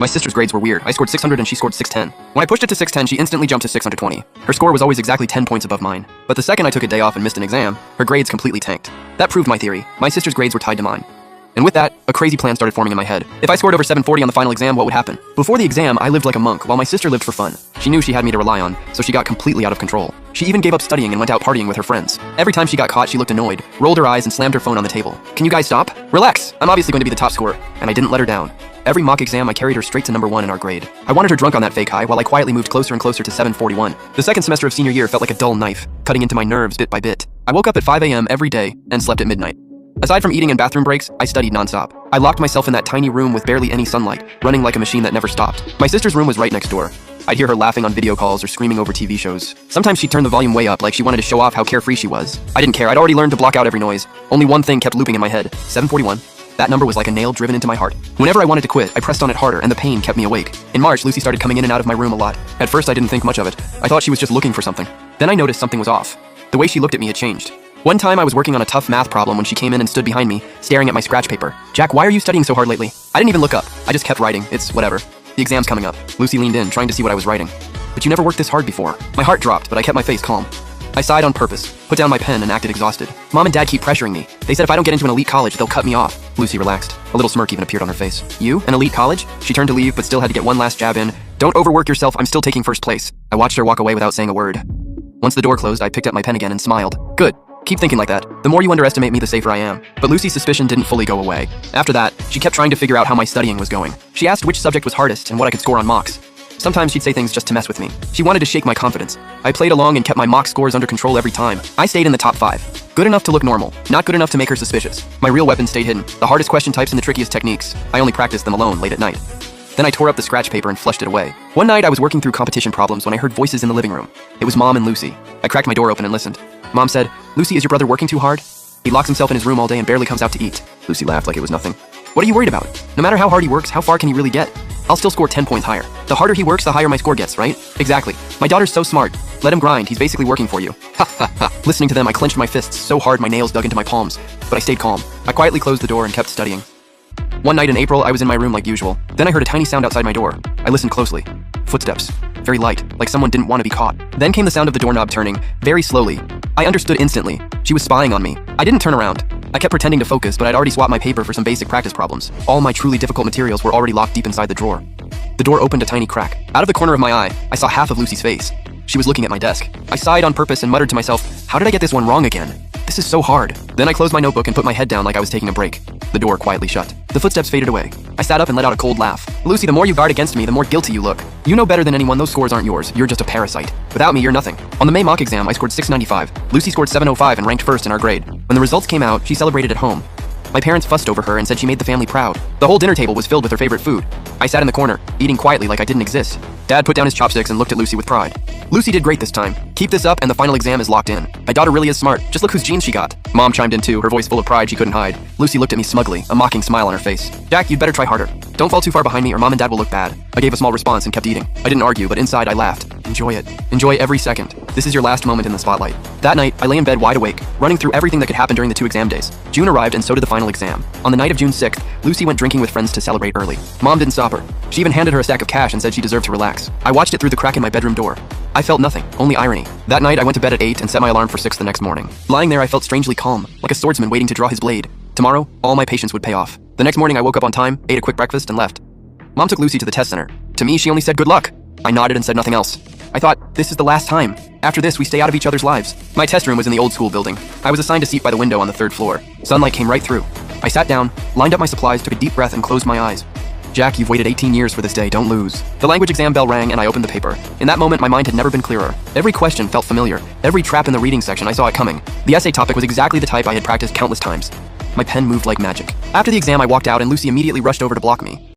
My sister's grades were weird. I scored 600 and she scored 610. When I pushed it to 610, she instantly jumped to 620. Her score was always exactly 10 points above mine. But the second I took a day off and missed an exam, her grades completely tanked. That proved my theory. My sister's grades were tied to mine. And with that, a crazy plan started forming in my head. If I scored over 740 on the final exam, what would happen? Before the exam, I lived like a monk, while my sister lived for fun. She knew she had me to rely on, so she got completely out of control. She even gave up studying and went out partying with her friends. Every time she got caught, she looked annoyed, rolled her eyes, and slammed her phone on the table. Can you guys stop? Relax! I'm obviously going to be the top scorer. And I didn't let her down. Every mock exam, I carried her straight to number 1 in our grade. I wanted her drunk on that fake high, while I quietly moved closer and closer to 741. The second semester of senior year felt like a dull knife, cutting into my nerves bit by bit. I woke up at 5 a.m. every day and slept at midnight. Aside from eating and bathroom breaks, I studied nonstop. I locked myself in that tiny room with barely any sunlight, running like a machine that never stopped. My sister's room was right next door. I'd hear her laughing on video calls or screaming over TV shows. Sometimes she'd turn the volume way up like she wanted to show off how carefree she was. I didn't care. I'd already learned to block out every noise. Only one thing kept looping in my head. 741. That number was like a nail driven into my heart. Whenever I wanted to quit, I pressed on it harder and the pain kept me awake. In March, Lucy started coming in and out of my room a lot. At first, I didn't think much of it. I thought she was just looking for something. Then I noticed something was off. The way she looked at me had changed. One time I was working on a tough math problem when she came in and stood behind me, staring at my scratch paper. "Jack, why are you studying so hard lately?" I didn't even look up. I just kept writing. It's whatever. The exam's coming up. Lucy leaned in, trying to see what I was writing. "But you never worked this hard before." My heart dropped, but I kept my face calm. I sighed on purpose, put down my pen, and acted exhausted. "Mom and Dad keep pressuring me. They said if I don't get into an elite college, they'll cut me off." Lucy relaxed. A little smirk even appeared on her face. "You? An elite college?" She turned to leave, but still had to get one last jab in. "Don't overwork yourself. I'm still taking first place." I watched her walk away without saying a word. Once the door closed, I picked up my pen again and smiled. "Good. Keep thinking like that. The more you underestimate me, the safer I am." But Lucy's suspicion didn't fully go away. After that, she kept trying to figure out how my studying was going. She asked which subject was hardest and what I could score on mocks. Sometimes she'd say things just to mess with me. She wanted to shake my confidence. I played along and kept my mock scores under control every time. I stayed in the top 5. Good enough to look normal, not good enough to make her suspicious. My real weapon stayed hidden, the hardest question types and the trickiest techniques. I only practiced them alone late at night. Then I tore up the scratch paper and flushed it away. One night I was working through competition problems when I heard voices in the living room. It was Mom and Lucy. I cracked my door open and listened. Mom said, "Lucy, is your brother working too hard? He locks himself in his room all day and barely comes out to eat." Lucy laughed like it was nothing. "What are you worried about? No matter how hard he works, how far can he really get? I'll still score 10 points higher. The harder he works, the higher my score gets, right?" "Exactly. My daughter's so smart. Let him grind. He's basically working for you." Ha ha ha. Listening to them, I clenched my fists so hard my nails dug into my palms. But I stayed calm. I quietly closed the door and kept studying. One night in April, I was in my room like usual. Then I heard a tiny sound outside my door. I listened closely. Footsteps. Very light, like someone didn't want to be caught. Then came the sound of the doorknob turning, very slowly. I understood instantly. She was spying on me. I didn't turn around. I kept pretending to focus, but I'd already swapped my paper for some basic practice problems. All my truly difficult materials were already locked deep inside the drawer. The door opened a tiny crack. Out of the corner of my eye, I saw half of Lucy's face. She was looking at my desk. I sighed on purpose and muttered to myself, "How did I get this one wrong again? This is so hard." Then I closed my notebook and put my head down like I was taking a break. The door quietly shut. The footsteps faded away. I sat up and let out a cold laugh. "Lucy, the more you guard against me, the more guilty you look. You know better than anyone those scores aren't yours. You're just a parasite. Without me, you're nothing." On the May mock exam, I scored 695. Lucy scored 705 and ranked first in our grade. When the results came out, she celebrated at home. My parents fussed over her and said she made the family proud. The whole dinner table was filled with her favorite food. I sat in the corner, eating quietly like I didn't exist. Dad put down his chopsticks and looked at Lucy with pride. "Lucy did great this time. Keep this up and the final exam is locked in. My daughter really is smart. Just look whose genes she got." Mom chimed in too, her voice full of pride she couldn't hide. Lucy looked at me smugly, a mocking smile on her face. "Jack, you'd better try harder. Don't fall too far behind me or Mom and Dad will look bad." I gave a small response and kept eating. I didn't argue, but inside I laughed. Enjoy it. Enjoy every second. This is your last moment in the spotlight. That night, I lay in bed wide awake, running through everything that could happen during the 2 exam days. June arrived and so did the final exam. On the night of June 6th, Lucy went drinking with friends to celebrate early. Mom didn't stop her. She even handed her a stack of cash and said she deserved to relax. I watched it through the crack in my bedroom door. I felt nothing, only irony. That night, I went to bed at 8 and set my alarm for 6 the next morning. Lying there, I felt strangely calm, like a swordsman waiting to draw his blade. Tomorrow, all my patience would pay off. The next morning, I woke up on time, ate a quick breakfast, and left. Mom took Lucy to the test center. To me, she only said good luck. I nodded and said nothing else. I thought, this is the last time. After this, we stay out of each other's lives. My test room was in the old school building. I was assigned a seat by the window on the 3rd floor. Sunlight came right through. I sat down, lined up my supplies, took a deep breath, and closed my eyes. "Jack, you've waited 18 years for this day, don't lose." The language exam bell rang and I opened the paper. In that moment, my mind had never been clearer. Every question felt familiar. Every trap in the reading section, I saw it coming. The essay topic was exactly the type I had practiced countless times. My pen moved like magic. After the exam, I walked out and Lucy immediately rushed over to block me.